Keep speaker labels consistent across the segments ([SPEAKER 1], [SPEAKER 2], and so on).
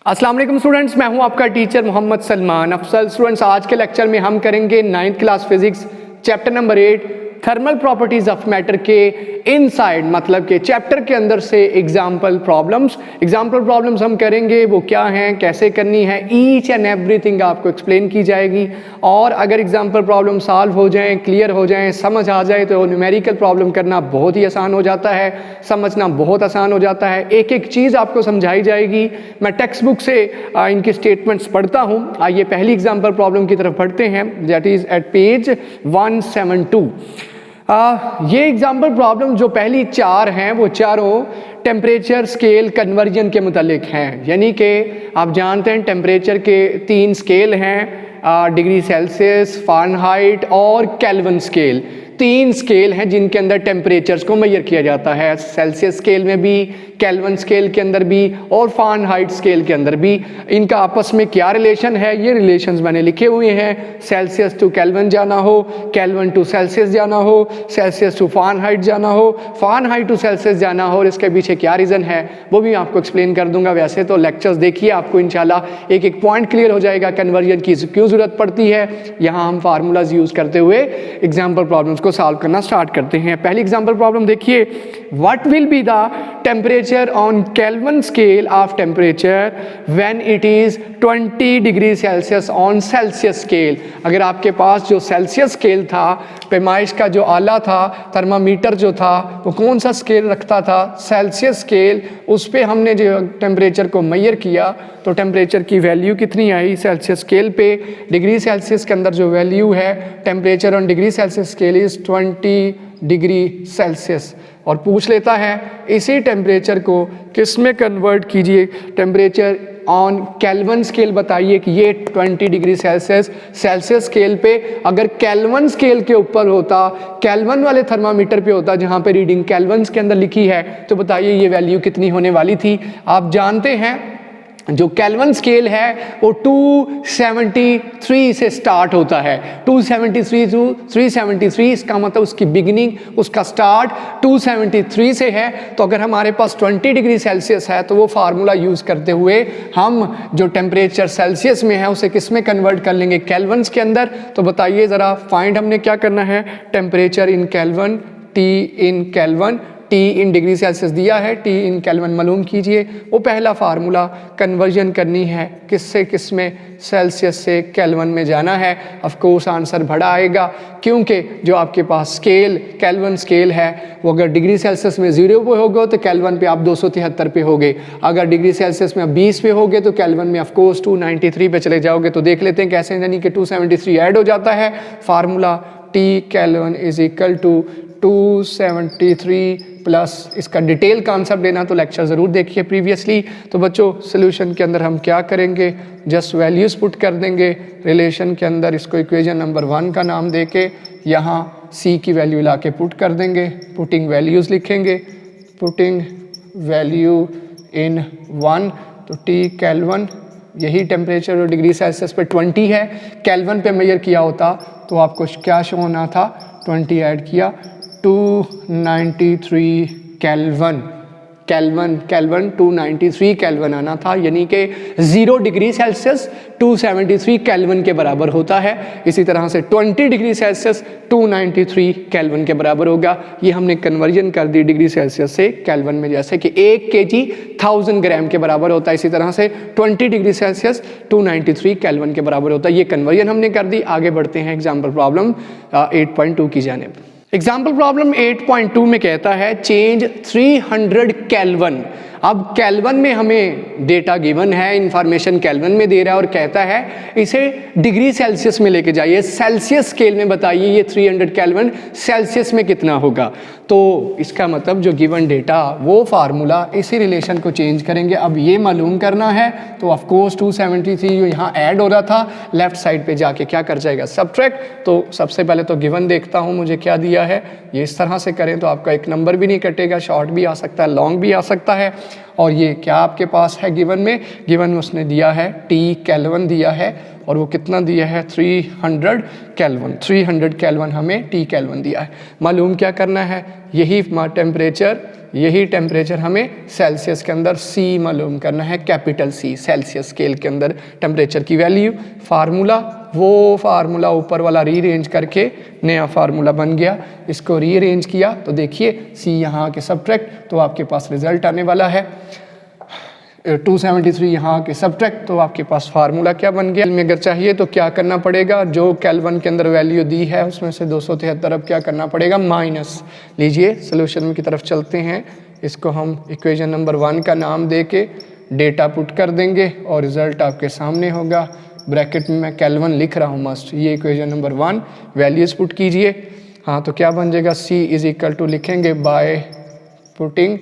[SPEAKER 1] अस्सलाम वालेकुम स्टूडेंट्स, मैं हूं आपका टीचर मोहम्मद सलमान अफसल। स्टूडेंट्स, आज के लेक्चर में हम करेंगे 9th class physics chapter number 8 thermal properties of matter के इनसाइड, मतलब के चैप्टर के अंदर से एग्जाम्पल प्रॉब्लम्स हम करेंगे। वो क्या हैं, कैसे करनी है, ईच एंड एवरीथिंग आपको एक्सप्लेन की जाएगी। और अगर एग्जाम्पल प्रॉब्लम सॉल्व हो जाएं, क्लियर हो जाएं, समझ आ जाए तो न्यूमेरिकल प्रॉब्लम करना बहुत ही आसान हो जाता है, समझना बहुत आसान हो जाता है। एक एक चीज़ आपको समझाई जाएगी। मैं टेक्स्ट बुक से इनके स्टेटमेंट्स पढ़ता हूँ। आइए पहली एग्जाम्पल प्रॉब्लम की तरफ बढ़ते हैं, दैट इज़ एट पेज 172। ये एग्जाम्पल प्रॉब्लम जो पहली चार हैं वो चारों टेम्परेचर स्केल कन्वर्जन के मुतालिक हैं। यानी कि आप जानते हैं टेम्परेचर के 3 स्केल हैं, डिग्री सेल्सियस, फ़ारेनहाइट और केल्विन स्केल। 3 स्केल हैं जिनके अंदर टेम्परेचर्स को मेजर किया जाता है। सेल्सियस स्केल में भी, केल्विन स्केल के अंदर भी और फ़ारेनहाइट स्केल के अंदर भी। इनका आपस में क्या रिलेशन है, ये रिलेशंस मैंने लिखे हुए हैं। सेल्सियस टू केल्विन जाना हो, केल्विन टू सेल्सियस जाना हो, सेल्सियस टू फ़ारेनहाइट जाना हो, फ़ारेनहाइट टू सेल्सियस जाना हो, और इसके पीछे क्या रीज़न है वो भी आपको एक्सप्लेन कर दूंगा। वैसे तो लेक्चर्स देखिए, आपको इंशाल्लाह एक एक पॉइंट क्लियर हो जाएगा कन्वर्जन की क्यों ज़रूरत पड़ती है। यहाँ हम फार्मूलाज यूज़ करते हुए एग्जाम्पल प्रॉब्लम्स को सॉल्व करना स्टार्ट करते हैं। पहली एग्जाम्पल प्रॉब्लम देखिए, what will be the temperature on kelvin scale of temperature when it is 20 degree Celsius on Celsius scale. अगर आपके पास जो सेल्सियस स्केल था, पैमाइश का जो आला था, थर्मामीटर जो था, वो कौन सा स्केल रखता था, सेल्सियस स्केल। उस पर हमने जो टेम्परेचर को मेजर किया तो टेम्परेचर की वैल्यू कितनी आई सेल्सियस स्केल पे। डिग्री सेल्सियस के अंदर जो वैल्यू है temperature on degree Celsius scale is 20 degree Celsius. और पूछ लेता है इसी टेम्परेचर को किस में कन्वर्ट कीजिए, टेम्परेचर ऑन केल्विन स्केल बताइए कि ये 20 डिग्री सेल्सियस स्केल पे अगर केल्विन स्केल के ऊपर होता, केल्विन वाले थर्मामीटर पे होता जहाँ पे रीडिंग केल्विन के अंदर लिखी है, तो बताइए ये वैल्यू कितनी होने वाली थी। आप जानते हैं जो केल्विन स्केल है वो 273 से स्टार्ट होता है। 273 टू 373, इसका मतलब उसकी बिगिनिंग, उसका स्टार्ट 273 से है। तो अगर हमारे पास 20 डिग्री सेल्सियस है तो वो फार्मूला यूज़ करते हुए हम जो टेम्परेचर सेल्सियस में है उसे किस में कन्वर्ट कर लेंगे, केल्विन के अंदर। तो बताइए ज़रा, फाइंड हमने क्या करना है, temperature in kelvin, T in kelvin, T in degree Celsius दिया है, टी इन केल्विन मालूम कीजिए। वो पहला फार्मूला कन्वर्जन करनी है किससे किस में, सेल्सियस से केल्विन में जाना है। ऑफ कोर्स आंसर बड़ा आएगा क्योंकि जो आपके पास स्केल केल्विन स्केल है वो अगर डिग्री सेल्सियस में 0 पे होगा तो केल्विन पे आप 273 पे होगे। अगर डिग्री सेल्सियस में 20 पे होगे तो केल्विन में ऑफ कोर्स 293 पे चले जाओगे। तो देख लेते हैं कैसे, यानी कि 273 ऐड हो जाता है। Formula T kelvin is equal to 273 plus, इसका डिटेल कॉन्सेप्ट लेना तो लेक्चर ज़रूर देखिए प्रीवियसली। तो बच्चों सोल्यूशन के अंदर हम क्या करेंगे, जस्ट वैल्यूज़ पुट कर देंगे रिलेशन के अंदर। इसको इक्वेशन नंबर 1 का नाम देके यहाँ सी की वैल्यू ला के पुट कर देंगे। पुटिंग वैल्यूज़ लिखेंगे, पुटिंग वैल्यू इन 1, तो टी केल्विन, यही टेम्परेचर और डिग्री सेल्सियस पे 20 है, केल्विन पे मेजर किया होता तो आपको क्या शो होना था, 20 ऐड किया, 293 केल्विन, केल्विन 293 केल्विन आना था। यानी कि 0 डिग्री सेल्सियस 273 केल्विन के बराबर होता है। इसी तरह से 20 डिग्री सेल्सियस 293 केल्विन के बराबर होगा। ये हमने कन्वर्जन कर दी डिग्री सेल्सियस से केल्विन में, जैसे कि 1 kg 1000 ग्राम के बराबर होता है। इसी तरह से 20 डिग्री सेल्सियस 293 केल्विन के बराबर होता है। ये कन्वर्जन हमने कर दी। आगे बढ़ते हैं एग्जाम्पल प्रॉब्लम 8.2 की जानिब। एग्जाम्पल प्रॉब्लम 8.2 में कहता है चेंज 300 केल्विन। अब केल्विन में हमें डेटा गिवन है, इंफॉर्मेशन केल्विन में दे रहा है और कहता है इसे डिग्री सेल्सियस में लेके जाइए, सेल्सियस स्केल में बताइए ये 300 केल्विन सेल्सियस में कितना होगा। तो इसका मतलब जो गिवन डेटा वो फार्मूला इसी रिलेशन को चेंज करेंगे। अब ये मालूम करना है तो ऑफ कोर्स 273 जो यहाँ ऐड हो रहा था लेफ्ट साइड पे जाके क्या कर जाएगा, सब्ट्रैक्ट। तो सबसे पहले तो गिवन देखता हूँ मुझे क्या दिया है। ये इस तरह से करें तो आपका एक नंबर भी नहीं कटेगा, शॉर्ट भी आ सकता है, लॉन्ग भी आ सकता है। और ये क्या आपके पास है गिवन में, गिवन में उसने दिया है टी केल्विन दिया है और वो कितना दिया है 300 केल्विन। 300 केल्विन हमें टी केल्विन दिया है। मालूम क्या करना है, यही टेम्परेचर यही टेम्परेचर हमें सेल्सियस के अंदर C मालूम करना है, कैपिटल C, सेल्सियस स्केल के अंदर टेम्परेचर की वैल्यू। फार्मूला, वो फार्मूला ऊपर वाला रीअरेंज करके नया फार्मूला बन गया, इसको रीअरेंज किया तो देखिए C यहाँ के सब्ट्रैक्ट, तो आपके पास रिजल्ट आने वाला है 273 यहाँ के सब्ट्रैक्ट, तो आपके पास फार्मूला क्या बन गया। में अगर चाहिए तो क्या करना पड़ेगा, जो केल्विन के अंदर वैल्यू दी है उसमें से 273 अब क्या करना पड़ेगा, माइनस। लीजिए सोल्यूशन की तरफ चलते हैं, इसको हम इक्वेशन नंबर 1 का नाम दे के डेटा पुट कर देंगे और रिजल्ट आपके सामने होगा। ब्रैकेट में मैं केल्विन लिख रहा हूँ मस्ट, ये इक्वेशन नंबर 1, वैल्यूज पुट कीजिए। हाँ तो क्या बन जाएगा, C इज इक्वल टू लिखेंगे by putting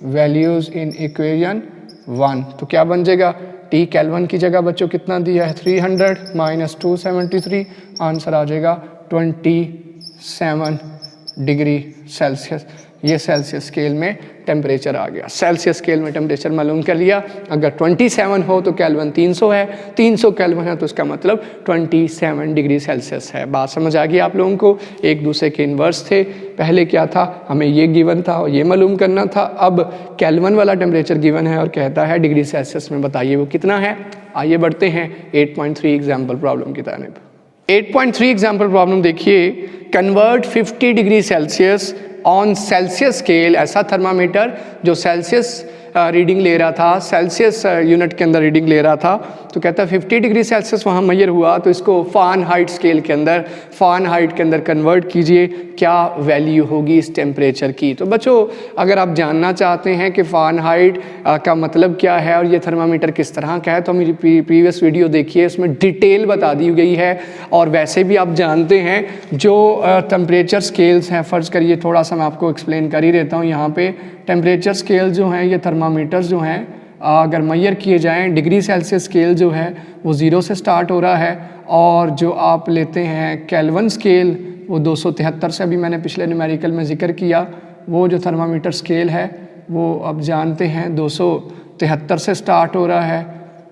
[SPEAKER 1] values in equation 1, तो क्या बन जाएगा, T केल्विन की जगह बच्चों कितना दिया है 300 माइनस 273, आंसर आ जाएगा 27 डिग्री सेल्सियस। ये सेल्सियस स्केल में टेम्परेचर आ गया, सेल्सियस स्केल में टेम्परेचर मालूम कर लिया। अगर 27 हो तो केल्विन 300 है, 300 केल्विन है तो इसका मतलब 27 डिग्री सेल्सियस है। बात समझ आ गई आप लोगों को, एक दूसरे के इन्वर्स थे। पहले क्या था, हमें ये गिवन था और ये मालूम करना था, अब केल्विन वाला टेम्परेचर गिवन है और कहता है डिग्री सेल्सियस में बताइए वो कितना है। आइए बढ़ते हैं 8.3 एग्जाम्पल प्रॉब्लम की तरफ। 8.3 एग्जाम्पल प्रॉब्लम देखिए, convert 50 degree Celsius on Celsius scale, ऐसा थर्मामीटर जो सेल्सियस रीडिंग ले रहा था, सेल्सियस यूनिट के अंदर रीडिंग ले रहा था, तो कहता है 50 डिग्री सेल्सियस वहाँ मेजर हुआ, तो इसको फ़ारेनहाइट स्केल के अंदर, फ़ारेनहाइट के अंदर कन्वर्ट कीजिए, क्या वैल्यू होगी इस टेम्परेचर की। तो बच्चों अगर आप जानना चाहते हैं कि फ़ारेनहाइट का मतलब क्या है और ये थर्मामीटर किस तरह का है, तो मेरी प्रीवियस वीडियो देखिए, उसमें डिटेल बता दी गई है। और वैसे भी आप जानते हैं जो टेम्परेचर स्केल्स हैं, फ़र्ज़ करिए थोड़ा सा मैं आपको एक्सप्लेन कर ही देता हूँ। यहाँ पे टेम्परेचर स्केल जो हैं, ये थर्मामीटर्स जो हैं अगर मेजर किए जाएं, डिग्री सेल्सियस स्केल जो है वो 0 से स्टार्ट हो रहा है, और जो आप लेते हैं केल्विन स्केल वो 273 से, अभी मैंने पिछले न्यूमेरिकल में जिक्र किया, वो जो थर्मामीटर स्केल है वो अब जानते हैं 273 से स्टार्ट हो रहा है,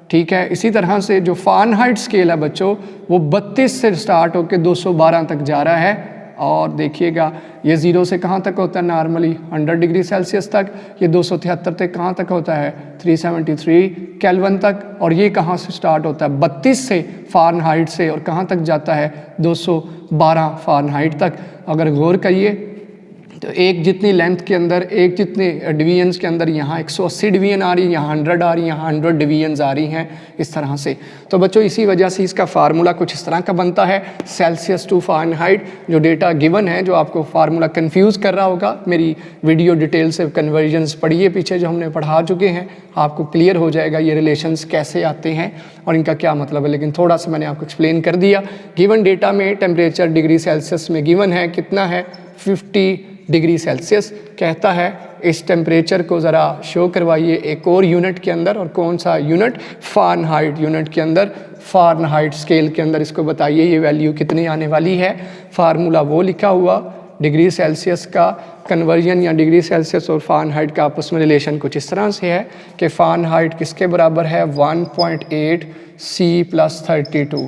[SPEAKER 1] ठीक है। इसी तरह से जो फ़ारेनहाइट स्केल है बच्चों वो 32 से स्टार्ट होकर 212 तक जा रहा है। और देखिएगा ये 0 से कहाँ तक होता है नॉर्मली 100 डिग्री सेल्सियस तक, ये 273 तक कहाँ तक होता है 373 केल्विन तक, और ये कहाँ से स्टार्ट होता है 32 से फ़ारेनहाइट से, और कहाँ तक जाता है 212 फ़ारेनहाइट तक। अगर गौर करिए तो एक जितनी लेंथ के अंदर, एक जितने डिवीजन्स के अंदर यहाँ 180 डिवीजन आ रही है, यहाँ 100 आ रही है, यहाँ 100 डिवीजन्स आ रही हैं इस तरह से। तो बच्चों इसी वजह से इसका फार्मूला कुछ इस तरह का बनता है, सेल्सियस टू फ़ारेनहाइट। जो डेटा गिवन है, जो आपको फार्मूला कंफ्यूज कर रहा होगा, मेरी वीडियो डिटेल से कन्वर्जन्स पढ़िए पीछे जो हमने पढ़ा चुके हैं, आपको क्लियर हो जाएगा ये रिलेशंस कैसे आते हैं और इनका क्या मतलब है। लेकिन थोड़ा सा मैंने आपको एक्सप्लेन कर दिया। गिवन डेटा में टेम्परेचर डिग्री सेल्सियस में गिवन है, कितना है 50 डिग्री सेल्सियस कहता है। इस टेम्परेचर को ज़रा शो करवाइए एक और यूनिट के अंदर, और कौन सा यूनिट, फ़ारेनहाइट यूनिट के अंदर, फ़ारेनहाइट स्केल के अंदर इसको बताइए ये वैल्यू कितनी आने वाली है। फार्मूला वो लिखा हुआ, डिग्री सेल्सियस का कन्वर्जन या डिग्री सेल्सियस और फ़ारेनहाइट का आपस में रिलेशन कुछ इस तरह से है कि फ़ारेनहाइट किसके बराबर है 1.8 C + 32।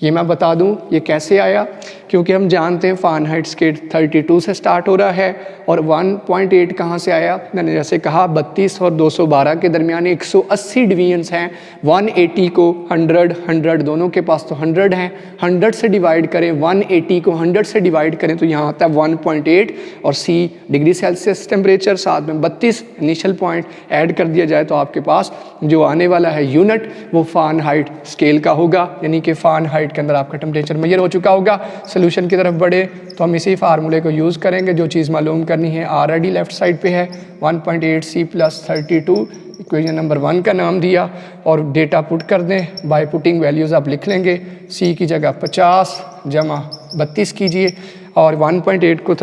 [SPEAKER 1] ये मैं बता दूं ये कैसे आया, क्योंकि हम जानते हैं फ़ारेनहाइट स्केल 32 से स्टार्ट हो रहा है, और 1.8 कहाँ से आया, मैंने जैसे कहा 32 और 212 के दरमियान 180 डिवीजन्स हैं। 180 को 100 दोनों के पास तो 100 हैं, 100 से डिवाइड करें, 180 को 100 से डिवाइड करें तो यहाँ आता है 1.8, और C डिग्री सेल्सियस टेम्परेचर, साथ में 32 इनिशियल पॉइंट ऐड कर दिया जाए तो आपके पास जो आने वाला है यूनिट वो फ़ारेनहाइट स्केल का होगा, यानी कि फ़ारेनहाइट के अंदर आपका टेम्परेचर मेजर हो चुका होगा। सोल्यूशन की तरफ बढ़े तो हम इसी फार्मूले को यूज़ करेंगे, जो चीज़ मालूम करनी है ऑलरेडी लेफ्ट साइड पे है 1.8 C + 32, इक्वेशन नंबर 1 का नाम दिया, और डेटा पुट कर दें। बाय पुटिंग वैल्यूज़ आप लिख लेंगे, C की जगह 50 जमा 32 कीजिए, और 1.8 को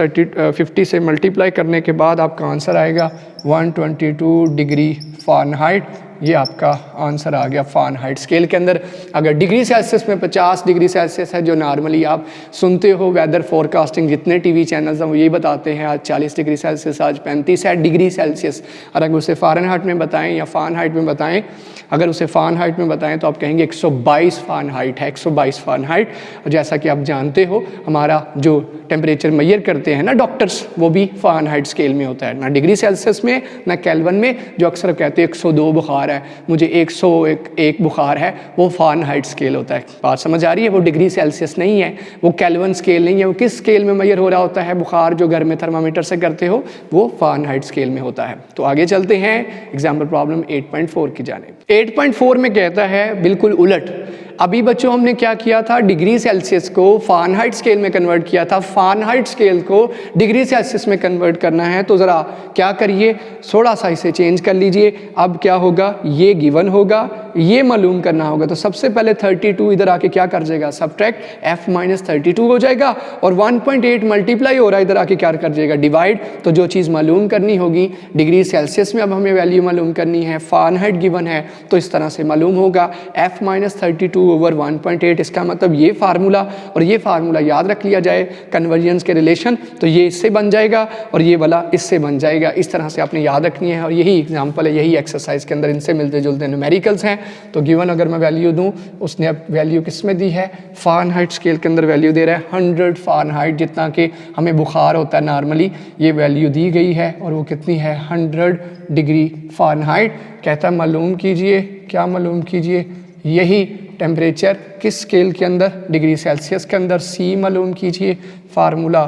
[SPEAKER 1] 50 से मल्टीप्लाई करने के बाद आपका आंसर आएगा 122 डिग्री फ़ारेनहाइट। ये आपका आंसर आ गया फ़ारेनहाइट स्केल के अंदर। अगर डिग्री सेल्सियस में 50 डिग्री सेल्सियस है, जो नॉर्मली आप सुनते हो वेदर फोरकास्टिंग जितने टीवी चैनल्स हैं वो यही बताते हैं आज 40 डिग्री सेल्सियस, आज 35 है डिग्री सेल्सियस। और अगर उसे फ़ारेनहाइट में बताएं या फ़ारेनहाइट में बताएं, अगर उसे फ़ारेनहाइट में बताएं तो आप कहेंगे 122 फ़ारेनहाइट है, 122 फ़ारेनहाइट। और जैसा कि आप जानते हो हमारा जो टेम्परेचर मेजर करते हैं ना डॉक्टर्स, वो भी फ़ारेनहाइट स्केल में होता है, ना डिग्री सेल्सियस में ना केल्विन में। जो अक्सर कहते हैं 102 बुखार है, मुझे 101 बुखार है, वो फ़ारेनहाइट स्केल होता है। बात समझ आ रही है? वो डिग्री सेल्सियस नहीं है, वो केल्विन स्केल नहीं है। वो किस स्केल में मेजर हो रहा होता है बुखार? जो घर में थर्मामीटर से करते हो वो फ़ारेनहाइट स्केल में होता है। तो आगे चलते हैं एग्जाम्पल प्रॉब्लम 8.4 की जानिब। 8.4 में कहता है बिल्कुल उलट। अभी बच्चों हमने क्या किया था? डिग्री सेल्सियस को फ़ारेनहाइट स्केल में कन्वर्ट किया था। फ़ारेनहाइट स्केल को डिग्री सेल्सियस में कन्वर्ट करना है तो ज़रा क्या करिए, थोड़ा सा इसे चेंज कर लीजिए। अब क्या होगा? ये गिवन होगा, ये मालूम करना होगा। तो सबसे पहले 32 इधर आके क्या कर जाएगा? सब्ट्रैक्ट f माइनस 32 हो जाएगा। और 1.8 मल्टीप्लाई हो रहा है, इधर आके क्या कर जाएगा? डिवाइड। तो जो चीज़ मालूम करनी होगी डिग्री सेल्सियस में, अब हमें वैल्यू मालूम करनी है, फ़ारेनहाइट गिवन है तो इस तरह से मालूम होगा f माइनस 32 ओवर 1.8। इसका मतलब ये फार्मूला और ये फार्मूला याद रख लिया जाए कन्वर्जेंस के रिलेशन, तो ये इससे बन जाएगा और ये वाला इससे बन जाएगा। इस तरह से आपने याद रखनी है। और यही एग्जांपल है, यही एक्सरसाइज के अंदर इनसे मिलते जुलते न्यूमेरिकल्स हैं। तो गिवन अगर मैं वैल्यू दूं, उसने अब वैल्यू किस में दी है? फ़ारेनहाइट स्केल के अंदर वैल्यू दे रहा है 100 फ़ारेनहाइट, जितना कि हमें बुखार होता है नॉर्मली, ये वैल्यू दी गई है। और वो कितनी है? 100 डिग्री फ़ारेनहाइट। कहता है मालूम कीजिए, क्या मालूम कीजिए? यही टेम्परेचर किस स्केल के अंदर? डिग्री सेल्सियस के अंदर। सी मालूम कीजिए। फार्मूला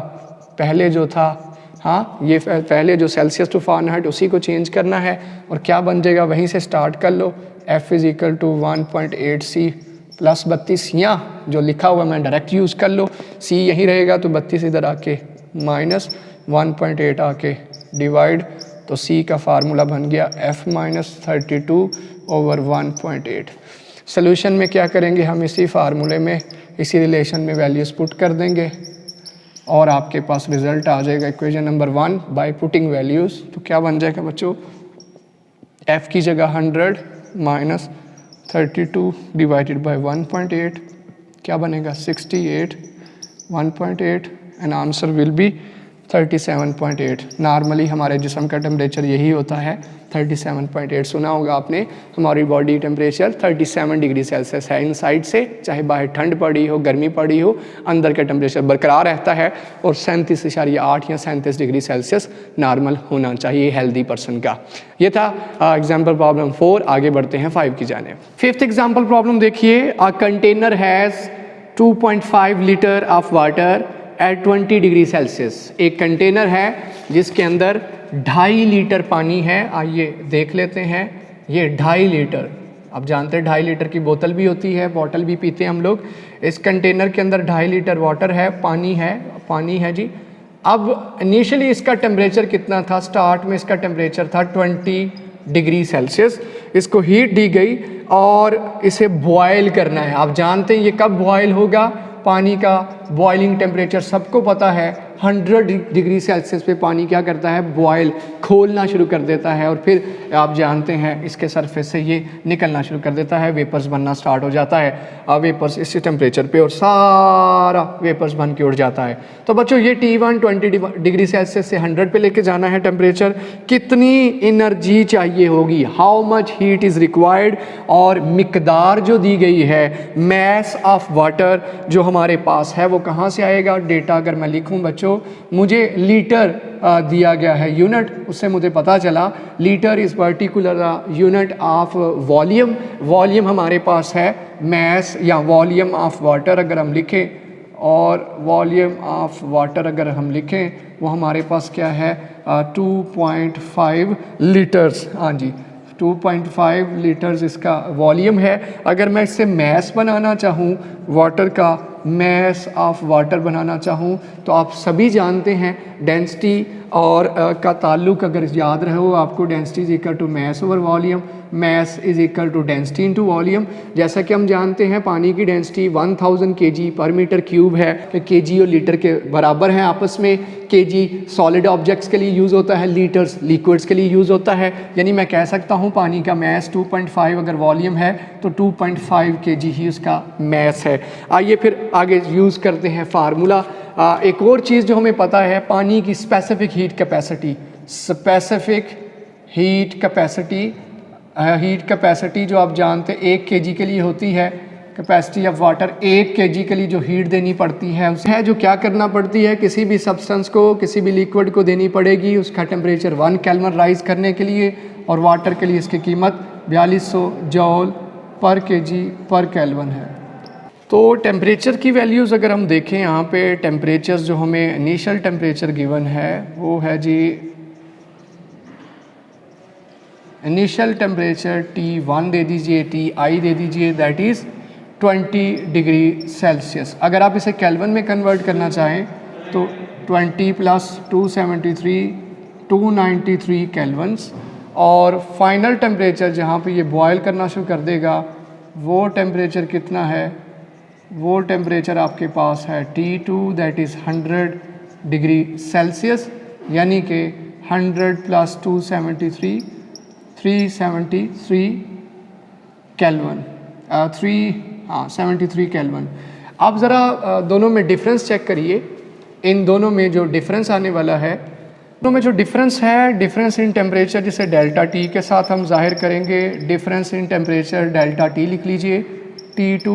[SPEAKER 1] पहले जो था, हाँ ये पहले जो सेल्सियस टू फ़ारेनहाइट उसी को चेंज करना है। और क्या बन जाएगा? वहीं से स्टार्ट कर लो। F is equal to 1.8 C plus 32, यहाँ जो लिखा हुआ मैं डायरेक्ट यूज़ कर लो। C यहीं रहेगा तो 32 इधर आके माइनस 1.8 आके डिवाइड। तो C का फार्मूला बन गया F माइनस 32 ओवर 1.8। सोल्यूशन में क्या करेंगे? हम इसी फार्मूले में, इसी रिलेशन में वैल्यूज़ पुट कर देंगे और आपके पास रिजल्ट आ जाएगा equation number 1 by putting values. तो क्या बन जाएगा बच्चों? F की जगह 100 माइनस 32 डिवाइडेड बाय 1.8 क्या बनेगा? 68 1.8 and answer will be 37.8। Normally हमारे जिस्म का टेम्परेचर यही होता है 37.8। सुना होगा आपने, हमारी बॉडी टेम्परेचर 37 डिग्री सेल्सियस है इनसाइड से, चाहे बाहर ठंड पड़ी हो गर्मी पड़ी हो, अंदर का टेम्परेचर बरकरार रहता है। और 37.8 या 37 डिग्री सेल्सियस नॉर्मल होना चाहिए हेल्दी पर्सन का। ये था एग्जाम्पल प्रॉब्लम 4। आगे बढ़ते हैं 5 की जानिब। 5th एग्जाम्पल प्रॉब्लम देखिए। A container has 2.5 litre of water at 20 degree Celsius. एक कंटेनर है जिसके अंदर 2.5 लीटर पानी है। आइए देख लेते हैं। ये 2.5 लीटर, आप जानते हैं 2.5 लीटर की बोतल भी होती है, बॉटल भी पीते हैं हम लोग। इस कंटेनर के अंदर 2.5 लीटर वाटर है, पानी है जी। अब इनिशियली इसका टेम्परेचर कितना था? स्टार्ट में इसका टेम्परेचर था 20 डिग्री सेल्सियस। इसको हीट दी गई और इसे बॉयल करना है। आप जानते हैं ये कब बॉयल होगा? पानी का बॉइलिंग टेम्परेचर सबको पता है 100 डिग्री सेल्सियस पे पानी क्या करता है? बॉयल, खोलना शुरू कर देता है। और फिर आप जानते हैं इसके सरफेस से ये निकलना शुरू कर देता है, वेपर्स बनना स्टार्ट हो जाता है। वेपर्स इसी टेम्परेचर पे और सारा वेपर्स बन के उड़ जाता है। तो बच्चों ये T1 20 डिग्री सेल्सियस से 100 पे लेके जाना है टेम्परेचर। कितनी एनर्जी चाहिए होगी? How much heat is required? और मिकदार जो दी गई है मैस ऑफ वाटर जो हमारे पास है वो कहाँ से आएगा? डेटा अगर मैं लिखूँ बच्चों, मुझे लीटर दिया गया है यूनिट, उससे मुझे पता चला litre is particular unit of volume. Volume हमारे पास है मैस या वॉल्यूम ऑफ वाटर अगर हम लिखें, और वॉल्यूम ऑफ वाटर अगर हम लिखें वो हमारे पास क्या है? 2.5 लीटर्स। हाँ जी, 2.5 लीटर्स इसका वॉल्यूम है। अगर मैं इससे मैस बनाना चाहूँ, वाटर का मैस ऑफ वाटर बनाना चाहूँ, तो आप सभी जानते हैं डेंसिटी और का ताल्लुक अगर याद रहे हो आपको, density is equal to mass over volume, mass is equal to density into volume. जैसा कि हम जानते हैं पानी की डेंसिटी 1000 kg पर मीटर क्यूब है, तो kg और लीटर के बराबर हैं आपस में। kg सॉलिड ऑब्जेक्ट्स के लिए यूज़ होता है, लीटर्स लिक्विड्स के लिए यूज़ होता है। यानी मैं कह सकता हूँ पानी का मैस 2.5 अगर वॉल्यूम है तो 2.5 kg ही उसका मैस है। आइए फिर आगे यूज़ करते हैं फार्मूला। एक और चीज़ जो हमें पता है, पानी की specific heat capacity, specific heat capacity, heat capacity जो आप जानते हैं 1 kg के लिए होती है। कैपेसिटी ऑफ वाटर 1 kg के लिए जो हीट देनी पड़ती है उसे है जो क्या करना पड़ती है, किसी भी सब्सटेंस को, किसी भी लिक्विड को देनी पड़ेगी उसका टेम्परेचर 1 केल्विन राइज करने के लिए, और वाटर के लिए इसकी कीमत 4200 जॉल पर kg पर केल्विन है। तो टेम्परेचर की वैल्यूज़ अगर हम देखें यहाँ पे, टेम्परेचर जो हमें इनिशियल टेम्परेचर गिवन है वो है जी इनिशियल टेम्परेचर T1 दे दीजिए, Ti दे दीजिए, दैट इज़ 20 डिग्री सेल्सियस। अगर आप इसे केल्विन में कन्वर्ट करना चाहें तो 20 + 273 293 केल्विन्स। और फाइनल टेम्परेचर जहाँ पे ये बॉयल करना शुरू कर देगा वो टेम्परेचर कितना है, वो टेम्परेचर आपके पास है T2 that is 100 degree Celsius, यानी कि 100 + 273 373 केल्विन, 73 केल्विन। आप ज़रा दोनों में डिफरेंस चेक करिए। इन दोनों में जो डिफरेंस आने वाला है, दोनों में जो डिफरेंस है, डिफरेंस इन टेम्परेचर जिसे डेल्टा टी के साथ हम जाहिर करेंगे। Difference in temperature delta T लिख लीजिए, T2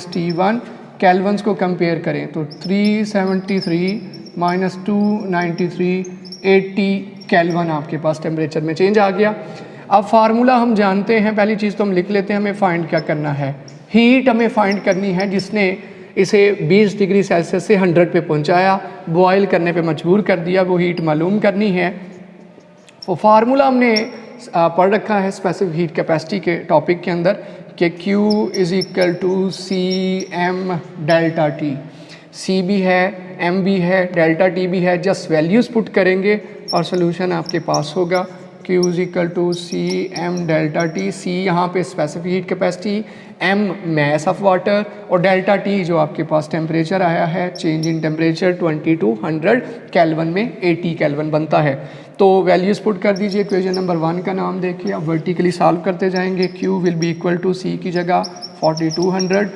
[SPEAKER 1] - T1 केल्विन्स को कंपेयर करें तो 373 - 293 80 केल्विन आपके पास टेम्परेचर में चेंज आ गया। अब फार्मूला हम जानते हैं, पहली चीज़ तो हम लिख लेते हैं, हमें फाइंड क्या करना है, हीट हमें फाइंड करनी है जिसने इसे 20 डिग्री सेल्सियस से 100 पे पहुंचाया, बॉयल करने पे मजबूर कर दिया, वो हीट मालूम करनी है। वो फार्मूला हमने पढ़ रखा है स्पेसिफिक हीट कैपेसिटी के टॉपिक के अंदर कि Q = CM delta T. C भी है, M भी है, डेल्टा T भी है, जस्ट वैल्यूज़ पुट करेंगे और सोल्यूशन आपके पास होगा। Q = CM delta T. C यहाँ पे specific heat capacity, M mass of water, और डेल्टा T जो आपके पास टेम्परेचर आया है, change in temperature 20 to 100 kelvin में 80 केल्विन बनता है। तो वैल्यूज़ पुट कर दीजिए। इक्वेशन नंबर 1 का नाम देखिए, अब वर्टिकली सॉल्व करते जाएंगे। Q will be equal to C की जगह 4200,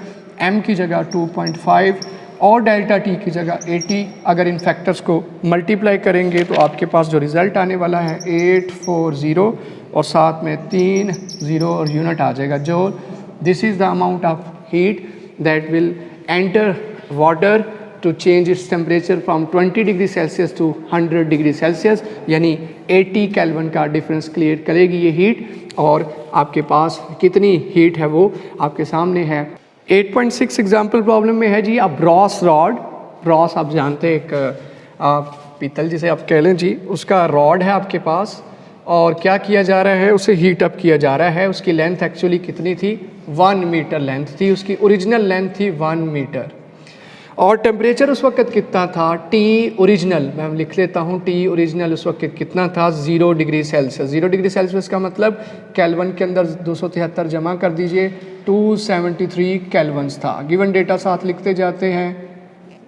[SPEAKER 1] M की जगह 2.5 और डेल्टा T की जगह 80। अगर इन फैक्टर्स को मल्टीप्लाई करेंगे तो आपके पास जो रिज़ल्ट आने वाला है 840 और साथ में 3 0 और यूनिट आ जाएगा joule. This is the amount of heat that will enter water to change its temperature from 20 degree Celsius to 100 degree Celsius, यानी 80 केल्विन का डिफरेंस क्रिएट करेगी ये हीट। और आपके पास कितनी हीट है वो आपके सामने है। 8.6 एग्जाम्पल प्रॉब्लम में है जी, अब ब्रॉस रॉड, ब्रॉस आप जानते हैं एक पीतल जिसे आप कह लें जी, उसका रॉड है आपके पास, और क्या किया जा रहा है, उसे हीट अप किया जा रहा है। उसकी लेंथ एक्चुअली कितनी थी, 1 मीटर लेंथ थी, उसकी ओरिजिनल लेंथ थी 1 मीटर, और टेम्परेचर उस वक्त कितना था, T ओरिजिनल, मैं लिख लेता हूँ, T ओरिजिनल उस वक्त कितना था, 0 डिग्री सेल्सियस। 0 डिग्री सेल्सियस का मतलब केल्विन के अंदर 273 जमा कर दीजिए, 273 केल्विन्स था। गिवन डेटा साथ लिखते जाते हैं।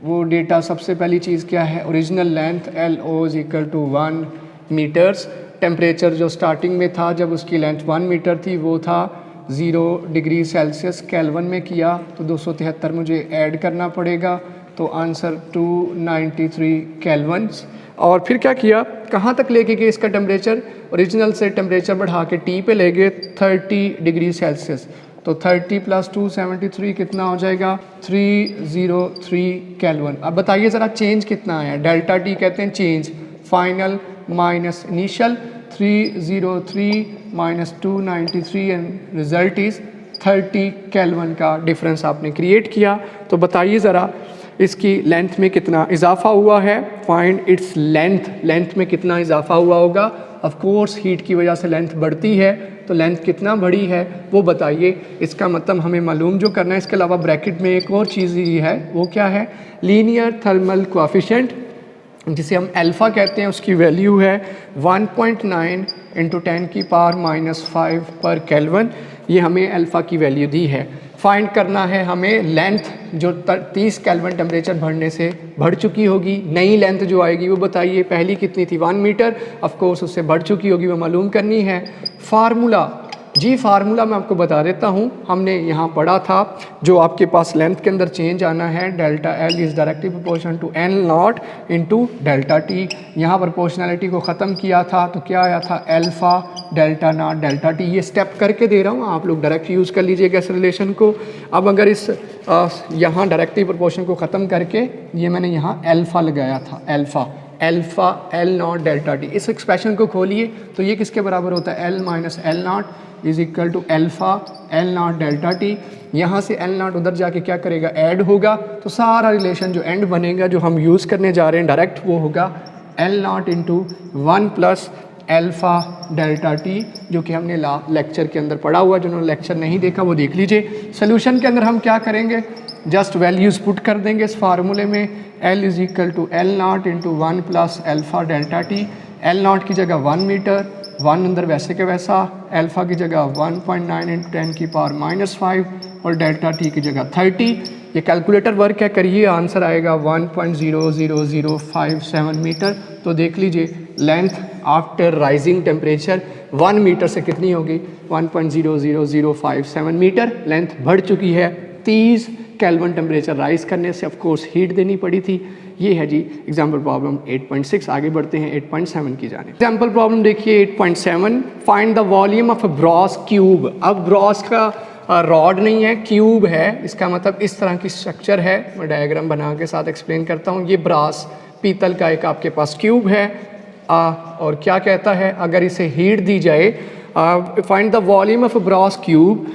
[SPEAKER 1] वो डेटा सबसे पहली चीज़ क्या है, original length LO = 1 metres. Temperature जो स्टार्टिंग में था जब उसकी लेंथ 1 मीटर थी वो था 0 डिग्री सेल्सियस। केल्विन में किया तो 273 मुझे ऐड करना पड़ेगा, तो आंसर 293 केल्विन्स। और फिर क्या किया, कहाँ तक लेके गए इसका टेम्परेचर, ओरिजिनल से टेम्परेचर बढ़ा के T पे ले गए 30 डिग्री सेल्सियस। तो 30 + 273 कितना हो जाएगा, 303 केल्विन। अब बताइए ज़रा चेंज कितना आया, डेल्टा T कहते हैं change, final minus initial, 303 minus 293 and result is 30 kelvin का डिफरेंस आपने क्रिएट किया। तो बताइए ज़रा इसकी लेंथ में कितना इजाफा हुआ है, फाइंड इट्स लेंथ, लेंथ में कितना इजाफा हुआ होगा। ऑफ कोर्स हीट की वजह से लेंथ बढ़ती है, तो लेंथ कितना बढ़ी है वो बताइए। इसका मतलब हमें मालूम जो करना है। इसके अलावा ब्रैकेट में एक और चीज़ ही है, वो क्या है, लीनियर थर्मल कोएफिशिएंट जिसे हम अल्फ़ा कहते हैं, उसकी वैल्यू है 1.9 इंटू 10 की पावर -5 पर केल्विन। ये हमें अल्फ़ा की वैल्यू दी है। फाइंड करना है हमें लेंथ जो 30 केल्विन टेम्परेचर बढ़ने से बढ़ चुकी होगी। नई लेंथ जो आएगी वो बताइए, पहली कितनी थी 1 मीटर, ऑफ कोर्स उससे बढ़ चुकी होगी, वो मालूम करनी है। फार्मूला जी, फार्मूला मैं आपको बता देता हूँ, हमने यहाँ पढ़ा था जो आपके पास लेंथ के अंदर चेंज आना है, delta L is directly proportional to L naught into delta T. यहाँ प्रोपोर्शनैलिटी को ख़त्म किया था तो क्या आया था, alpha delta naught delta T. ये स्टेप करके दे रहा हूँ, आप लोग डायरेक्ट यूज़ कर लीजिएगा इस रिलेशन को। अब अगर इस यहाँ डायरेक्टली प्रोपोर्शन को ख़त्म करके ये मैंने यहाँ अल्फ़ा लगाया था, alpha L naught delta T. इस एक्सप्रेशन को खोलिए तो ये किसके बराबर होता है, L minus L naught is equal to alpha L naught delta T. यहाँ से एल नॉट उधर जाके क्या करेगा, ऐड होगा, तो सारा रिलेशन जो एंड बनेगा जो हम यूज़ करने जा रहे हैं डायरेक्ट, वो होगा L naught into 1 plus alpha delta T, जो कि हमने लेक्चर के अंदर पढ़ा हुआ। जिन्होंने लेक्चर नहीं देखा वो देख लीजिए। सोल्यूशन के अंदर हम क्या करेंगे, जस्ट वैल्यूज़ पुट कर देंगे इस फार्मूले में। L is equal to L naught into 1 plus alpha delta T. L naught की जगह 1 मीटर, 1 अंदर वैसे के वैसा, अल्फ़ा की जगह 1.9 इंटू 10 की पावर -5 और डेल्टा टी की जगह 30। ये कैलकुलेटर वर्क है, करिए, आंसर आएगा 1.00057 मीटर। तो देख लीजिए length after rising temperature 1 metre से कितनी होगी, 1.00057 मीटर। लेंथ बढ़ चुकी है 30 केल्विन टेम्परेचर राइज करने से, ऑफ कोर्स हीट देनी पड़ी थी। ये है जी एग्जाम्पल प्रॉब्लम 8.6। आगे बढ़ते हैं 8.7 की जाने। एग्जाम्पल प्रॉब्लम देखिए 8.7, find the volume of a brass cube. अब ब्रॉस का रॉड नहीं है, क्यूब है, इसका मतलब इस तरह की स्ट्रक्चर है। मैं डायग्राम बना के साथ एक्सप्लेन करता हूँ। ये ब्रास पीतल का एक आपके पास क्यूब है, और क्या कहता है, अगर इसे हीट दी जाए, find the volume of a brass cube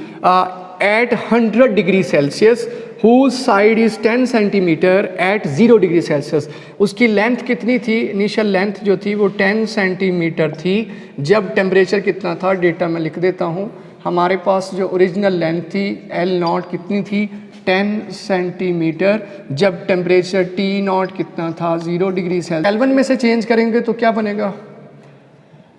[SPEAKER 1] at 100 degree Celsius whose side is 10 centimetre at 0 degree Celsius. उसकी लेंथ कितनी थी, इनिशियल लेंथ जो थी वो 10 सेंटीमीटर थी। जब टेम्परेचर कितना था, डेटा मैं लिख देता हूँ। हमारे पास जो ओरिजिनल लेंथ थी एल नॉट कितनी थी, 10 सेंटीमीटर। जब टेम्परेचर टी नॉट कितना था, 0 डिग्री सेल्सियस। केल्विन में से चेंज करेंगे तो क्या बनेगा,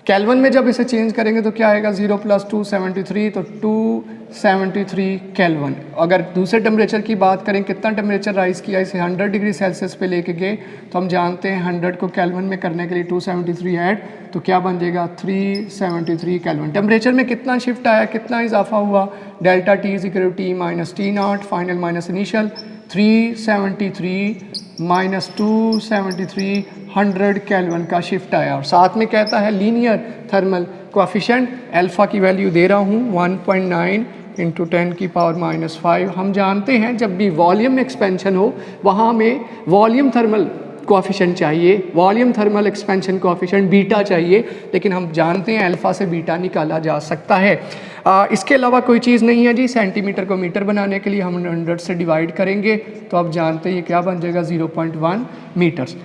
[SPEAKER 1] केल्विन में जब इसे चेंज करेंगे तो क्या आएगा, 0 + 2 73, तो 273 केल्विन। अगर दूसरे टेम्परेचर की बात करें, कितना टेम्परेचर राइज किया, इसे 100 डिग्री सेल्सियस पे लेके गए, तो हम जानते हैं 100 को केल्विन में करने के लिए 273 ऐड, तो क्या बन जाएगा 373 केल्विन। टेम्परेचर में कितना शिफ्ट आया, कितना इजाफा हुआ, delta T is equal to T minus T naught, final minus initial, 373 minus 273, 100 kelvin का शिफ्ट आया। और साथ में कहता है लीनियर थर्मल कोएफिशिएंट, अल्फ़ा की वैल्यू दे रहा हूँ 1.9 इंटू 10 की पावर -5। हम जानते हैं जब भी वॉल्यूम एक्सपेंशन हो वहाँ हमें वॉल्यूम थर्मल कोएफिशिएंट चाहिए, volume thermal expansion coefficient beta चाहिए, लेकिन हम जानते हैं अल्फ़ा से बीटा निकाला जा सकता है। इसके अलावा कोई चीज़ नहीं है जी। सेंटीमीटर को मीटर बनाने के लिए हम 100 से डिवाइड करेंगे, तो आप जानते हैं ये क्या बन जाएगा, 0.1 मीटर्स।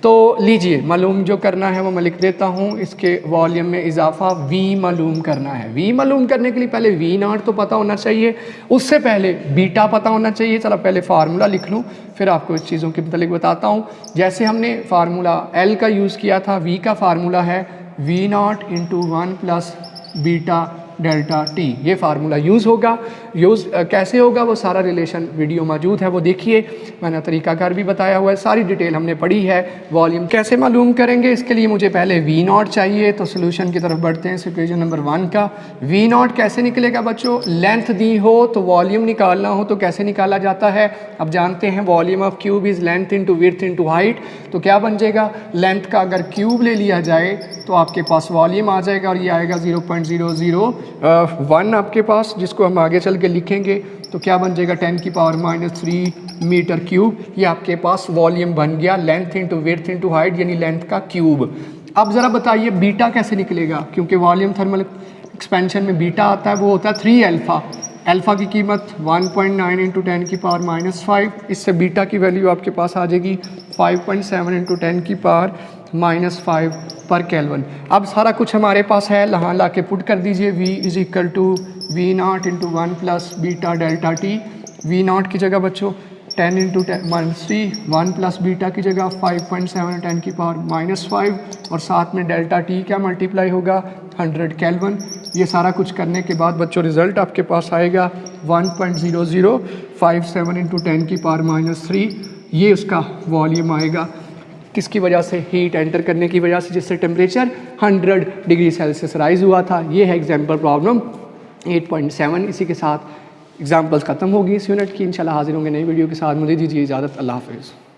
[SPEAKER 1] तो लीजिए मालूम जो करना है वो मैं लिख देता हूँ। इसके वॉल्यूम में इजाफा v मालूम करना है। v मालूम करने के लिए पहले v नॉट तो पता होना चाहिए, उससे पहले बीटा पता होना चाहिए। चलो पहले फार्मूला लिख लूँ, फिर आपको इस चीज़ों के मतलब बताता हूँ। जैसे हमने फार्मूला l का यूज़ किया था, v का फार्मूला है v not into 1 plus beta delta T. ये फार्मूला यूज़ होगा। यूज़ कैसे होगा वो सारा रिलेशन वीडियो मौजूद है, वो देखिए। मैंने तरीकाकार भी बताया हुआ है, सारी डिटेल हमने पढ़ी है। वॉल्यूम कैसे मालूम करेंगे, इसके लिए मुझे पहले वी नॉट चाहिए, तो सोल्यूशन की तरफ बढ़ते हैं। इक्वेशन नंबर 1 का वी नॉट कैसे निकलेगा बच्चों, लेंथ दी हो तो वॉल्यूम निकालना हो तो कैसे निकाला जाता है। अब जानते हैं volume of cube is length into width into height, तो क्या बन जाएगा, लेंथ का अगर क्यूब ले लिया जाए तो आपके पास वॉल्यूम आ जाएगा, और ये आएगा 0.001 आपके पास, जिसको हम आगे चल के लिखेंगे तो क्या बन जाएगा 10 की पावर -3 मीटर क्यूब। ये आपके पास वॉल्यूम बन गया, length into width into height यानी लेंथ का क्यूब। अब ज़रा बताइए बीटा कैसे निकलेगा, क्योंकि वॉल्यूम थर्मल एक्सपेंशन में बीटा आता है, वो होता है 3 अल्फ़ा। अल्फ़ा की कीमत 1.9 इंटू 10 की पावर -5, इससे बीटा की वैल्यू आपके पास आ जाएगी 5.7 इंटू 10 की पावर -5 पर केल्विन। अब सारा कुछ हमारे पास है, यहाँ ला के पुट कर दीजिए। v is equal to V naught into 1 plus beta delta T. V naught की जगह बच्चों 10 इंटू 10⁻³ 1 प्लस बीटा की जगह 5.7 10 की पावर -5 और साथ में डेल्टा टी क्या मल्टीप्लाई होगा 100 केल्विन। ये सारा कुछ करने के बाद बच्चों रिज़ल्ट आपके पास आएगा 1.0057 इंटू 10 की पावर -3। ये उसका वॉल्यूम आएगा, किसकी वजह से, हीट एंटर करने की वजह से, जिससे टेम्परेचर 100 डिग्री सेल्सियस राइज हुआ था। ये है एग्जाम्पल प्रॉब्लम 8.7। इसी के साथ एग्जाम्पल्स ख़त्म होगी इस यूनिट की। इंशाल्लाह हाजिर होंगे नई वीडियो के साथ। मुझे दीजिए इजाज़त। अल्लाह हाफ़िज़।